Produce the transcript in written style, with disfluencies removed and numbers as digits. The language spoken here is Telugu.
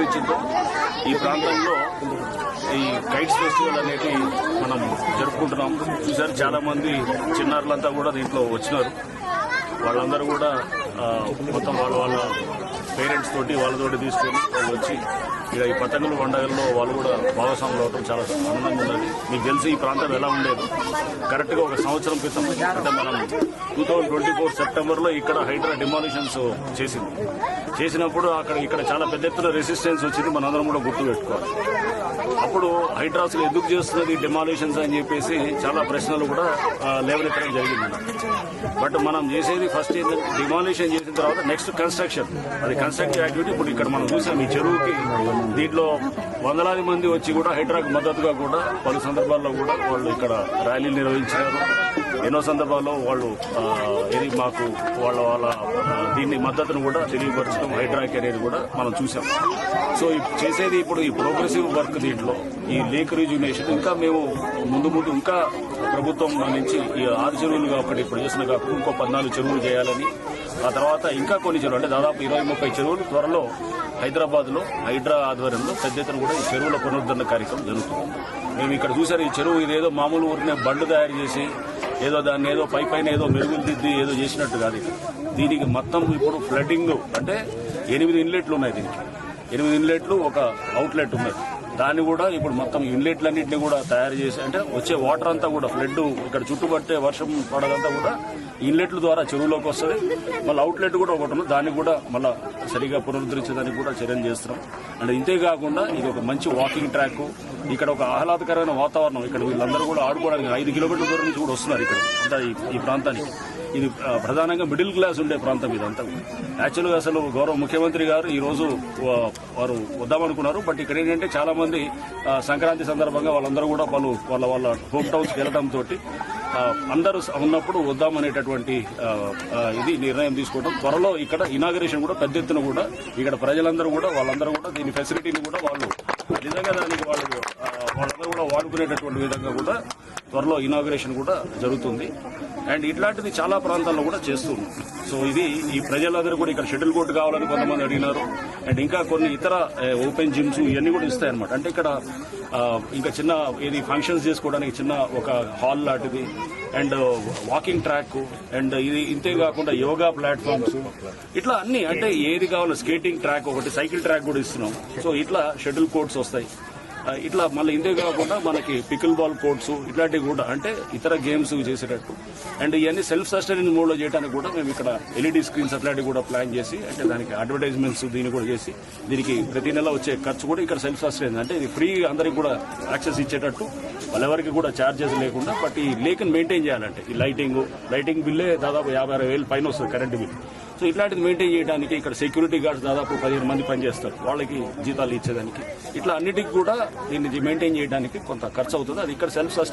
ఈ ప్రాంతంలో ఈ కైట్స్ ఫెస్టివల్ అనేది మనం జరుపుకుంటున్నాం. చూసారు, చాలా మంది చిన్నారులంతా కూడా దీంట్లో వచ్చినారు. వాళ్ళందరూ కూడా మొత్తం వాళ్ళ పేరెంట్స్ తోటి వాళ్ళతోటి తీసుకొని వాళ్ళు వచ్చి ఇక ఈ పతంగుల పండుగల్లో వాళ్ళు కూడా భాగస్వాములు అవడం చాలా ఆనందంగా ఉన్నది. మీకు తెలిసి ఈ ప్రాంతం ఎలా ఉండేది, కరెక్ట్ గా ఒక సంవత్సరం క్రితం అంటే మనం 2024 సెప్టెంబర్లో ఇక్కడ హైడ్రా డిమాలిషన్స్ చేసినప్పుడు ఇక్కడ చాలా పెద్ద ఎత్తున రెసిస్టెన్స్ వచ్చింది. మనందరం కూడా గుర్తు పెట్టుకోవాలి. అప్పుడు హైడ్రాస్ ఎందుకు చేస్తున్నది డిమాలిషన్స్ అని చెప్పేసి చాలా ప్రశ్నలు కూడా లేవనెత్తడం జరిగింది. బట్ మనం చేసేది ఫస్ట్ డిమాలిషన్ చేసిన తర్వాత నెక్స్ట్ కన్స్ట్రక్షన్, అది కన్స్ట్రక్టివ్ యాక్టివిటీ. ఇప్పుడు ఇక్కడ మనం చూసాం ఈ చెరువుకి దీంట్లో వందలాది మంది వచ్చి కూడా హైడ్రాకు మద్దతుగా కూడా పలు సందర్భాల్లో కూడా వాళ్ళు ఇక్కడ ర్యాలీలు నిర్వహించారు. ఎన్నో సందర్భాల్లో వాళ్ళు మాకు వాళ్ళ దీన్ని మద్దతును కూడా తెలియపరచడం హైడ్రాకి అనేది కూడా మనం చూసాం. సో చేసేది ఇప్పుడు ఈ ప్రోగ్రెసివ్ వర్క్, దీంట్లో ఈ లేక్ రిజ్యునేషన్ ఇంకా మేము ముందు ఇంకా ప్రభుత్వం నుంచి ఈ 6 చెరువులుగా ఒకటి ఇప్పుడు చేసిన కాకుండా ఇంకో 14 చెరువులు చేయాలని, ఆ తర్వాత ఇంకా కొన్ని చెరువులు అంటే దాదాపు 20-30 చెరువులు త్వరలో హైదరాబాద్ లో హైడ్రా ఆధ్వర్యంలో పెద్ద ఎత్తున కూడా ఈ చెరువుల పునరుద్ధరణ కార్యక్రమం జరుగుతుంది. మేము ఇక్కడ చూసారు, ఈ చెరువు ఇదేదో మామూలు ఊరినే బండ్లు తయారు చేసి ఏదో దాన్ని ఏదో పైన ఏదో మెరుగులు దిద్ది ఏదో చేసినట్టు కాదు. దీనికి మొత్తం ఇప్పుడు ఫ్లడ్డింగ్ అంటే 8 ఇన్లెట్లు ఉన్నాయి. దీనికి 8 ఇన్లెట్లు, ఒక అవుట్లెట్ ఉన్నది. దాన్ని కూడా ఇప్పుడు మొత్తం ఇన్లెట్లన్నింటినీ కూడా తయారు చేసి అంటే వచ్చే వాటర్ అంతా కూడా ఫ్లడ్ ఇక్కడ చుట్టుపట్టే వర్షం పడదంతా కూడా ఇన్లెట్ల ద్వారా చెరువులోకి వస్తుంది. మళ్ళీ అవుట్లెట్ కూడా ఒకటి ఉంది, దాన్ని కూడా మళ్ళీ సరిగా పునరుద్ధరించడానికి కూడా చర్యలు చేస్తున్నాం. అంటే ఇంతేకాకుండా ఇది ఒక మంచి వాకింగ్ ట్రాక్, ఇక్కడ ఒక ఆహ్లాదకరమైన వాతావరణం. ఇక్కడ వీళ్ళందరూ కూడా ఆడుకోవడానికి 5 కిలోమీటర్ల దూరం నుంచి కూడా వస్తున్నారు ఇక్కడ అంతా ఈ ప్రాంతానికి. ఇది ప్రధానంగా మిడిల్ క్లాస్ ఉండే ప్రాంతం ఇదంతా. యాక్చువల్గా అసలు గౌరవ ముఖ్యమంత్రి గారు ఈ రోజు వారు వద్దామనుకున్నారు. బట్ ఇక్కడ ఏంటంటే చాలా మంది సంక్రాంతి సందర్భంగా వాళ్ళందరూ కూడా వాళ్ళ హోమ్ టౌన్స్ వెళ్ళడంతో అందరూ ఉన్నప్పుడు వద్దామనేటటువంటి ఇది నిర్ణయం తీసుకోవడం. త్వరలో ఇక్కడ ఇనాగరేషన్ కూడా పెద్ద ఎత్తున కూడా ఇక్కడ ప్రజలందరూ కూడా వాళ్ళందరూ కూడా దీని ఫెసిలిటీని కూడా వాళ్ళు నిజంగా దానికి వాళ్ళందరూ కూడా వాడుకునేటటువంటి విధంగా కూడా త్వరలో ఇనాగరేషన్ కూడా జరుగుతుంది. అండ్ ఇట్లాంటిది చాలా ప్రాంతాల్లో కూడా చేస్తుంది. సో ఇది ఈ ప్రజలందరూ కూడా ఇక్కడ షటిల్ కోర్టు కావాలని కొంతమంది అడిగినారు. అండ్ ఇంకా కొన్ని ఇతర ఓపెన్ జిమ్స్ ఇవన్నీ కూడా ఇస్తాయన్నమాట. అంటే ఇక్కడ ఇంకా చిన్న ఫంక్షన్స్ చేసుకోవడానికి చిన్న ఒక హాల్ లాంటిది, అండ్ వాకింగ్ ట్రాక్, అండ్ ఇది ఇంతే కాకుండా యోగా ప్లాట్ఫామ్స్, ఇట్లా అన్ని అంటే ఏది కావాలో స్కేటింగ్ ట్రాక్ ఒకటి, సైకిల్ ట్రాక్ కూడా ఇస్తున్నాం. సో ఇట్లా షటిల్ కోర్ట్స్ వస్తాయి. ఇట్లా మళ్ళీ ఇంతే కాకుండా మనకి పికిల్ బాల్ కోర్ట్స్ ఇట్లాంటివి కూడా అంటే ఇతర గేమ్స్ చేసేటట్టు, అండ్ ఇవన్నీ సెల్ఫ్ సస్టైనింగ్ మోడ్ లో చేయడానికి కూడా మేము ఇక్కడ LED స్క్రీన్స్ అట్లాంటివి కూడా ప్లాన్ చేసి అంటే దానికి అడ్వర్టైజ్మెంట్స్ దీన్ని కూడా చేసి దీనికి ప్రతి నెల వచ్చే ఖర్చు కూడా ఇక్కడ సెల్ఫ్ సస్టైన్ అంటే ఇది ఫ్రీ అందరికి కూడా యాక్సెస్ ఇచ్చేటట్టు, వాళ్ళెవరికి కూడా ఛార్జెస్ లేకుండా. బట్ ఈ లేక్ మెయింటైన్ చేయాలంటే ఈ లైటింగ్ బిల్లే దాదాపు 56,000 పైన వస్తుంది కరెంటు బిల్. సో ఇట్లాంటిది మెయింటైన్ చేయడానికి ఇక్కడ సెక్యూరిటీ గార్డ్స్ దాదాపు 15 మంది పనిచేస్తారు, వాళ్ళకి జీతాలు ఇచ్చేదానికి. ఇట్లా అన్నిటికీ కూడా దీన్ని మెయింటైన్ చేయడానికి కొంత ఖర్చు అవుతుంది. అది ఇక్కడ సెల్ఫ్ సస్టైన్